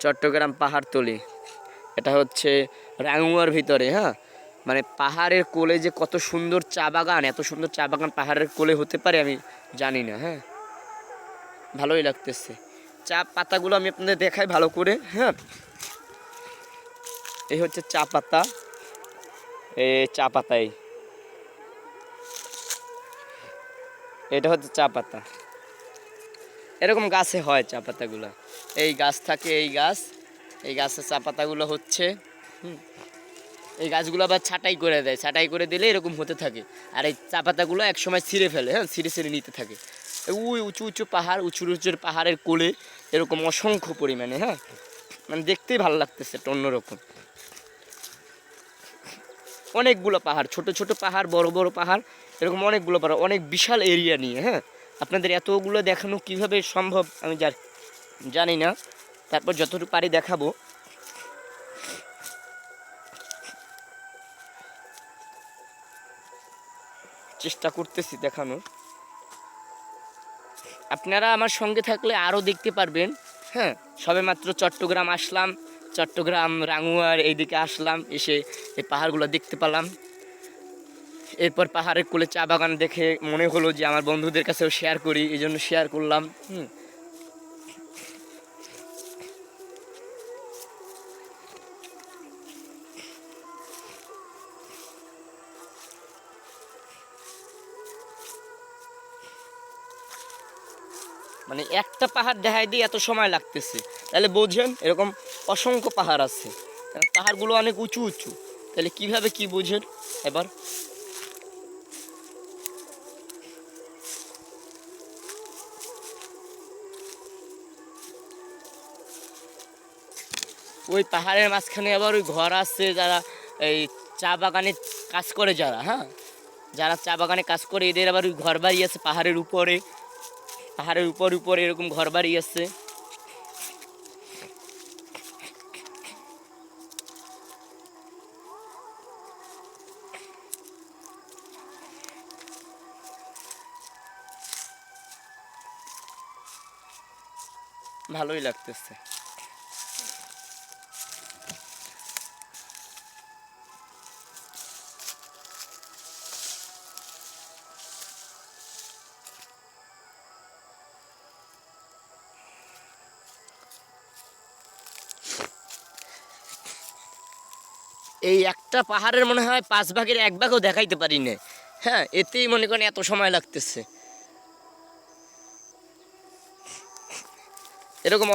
চট্টগ্রাম পাহাড়তলি। এটা হচ্ছে রাঙ্গুয়ার ভিতরে, হ্যাঁ। মানে পাহাড়ের কোলে যে কত সুন্দর চা বাগান, এত সুন্দর চা বাগান পাহাড়ের কোলে হতে পারে আমি জানি না, হ্যাঁ। ভালোই লাগতেছে। চা পাতাগুলো আমি আপনাদের দেখাই ভালো করে, হ্যাঁ। এই হচ্ছে চা পাতা, এই চা পাতাই, এটা হচ্ছে চা পাতা। এরকম গাছে হয় চা পাতাগুলো, এই গাছ থাকে, এই গাছের চা পাতাগুলো হচ্ছে, এই গাছগুলো আবার ছাঁটাই করে দেয়, ছাঁটাই করে দিলে এরকম হতে থাকে। আর এই চা পাতাগুলো একসময় ছিঁড়ে ফেলে, হ্যাঁ, ছিঁড়ে নিতে থাকে। ওই উঁচু উঁচু পাহাড়, উঁচু উঁচু পাহাড়ের কোলে এরকম অসংখ্য পরিমাণে, হ্যাঁ। মানে দেখতেই ভালো লাগতেছে একটা অন্যরকম। অনেকগুলো পাহাড়, ছোট ছোট পাহাড়, বড় বড় পাহাড়, এরকম অনেকগুলো পাহাড়, অনেক বিশাল এরিয়া নিয়ে, হ্যাঁ। আপনাদের এতগুলো দেখানো কিভাবে সম্ভব আমি জানি না, তারপর যতটুকু পারি দেখাবো। চেষ্টা করতেছি দেখানোর। আপনারা আমার সঙ্গে থাকলে আরও দেখতে পারবেন, হ্যাঁ। সবেমাত্র চট্টগ্রাম আসলাম, চট্টগ্রাম রাঙ্গুয়ার এইদিকে আসলাম, এসে এই পাহাড়গুলো দেখতে পেলাম। এরপর পাহাড়ের কোলে চা বাগান দেখে মনে হলো যে আমার বন্ধুদের কাছেও শেয়ার করি, এই জন্য শেয়ার করলাম। মানে একটা পাহাড় দেখাই দিয়ে এত সময় লাগতেছে, তাহলে বোঝেন এরকম অসংখ্য পাহাড় আছে, পাহাড়গুলো অনেক উঁচু উঁচু, তাহলে কিভাবে কি বোঝেন এবার। ওই পাহাড়ের মাঝখানে আবার ওই ঘর আছে, যারা এই চা বাগানে কাজ করে, যারা, হ্যাঁ, যারা চা বাগানে কাজ করে, এদের আবার ওই ঘর বাড়ি আছে পাহাড়ের উপরে, পাহাড়ের উপরে এরকম ঘর বাড়ি আছে। ভালোই লাগতেছে। এই একটা পাহাড়ের মনে হয় 5 ভাগের 1 ভাগও দেখাইতে পারি না, হ্যাঁ। এতেই মনে করেন এত সময় লাগতেছে, এরকম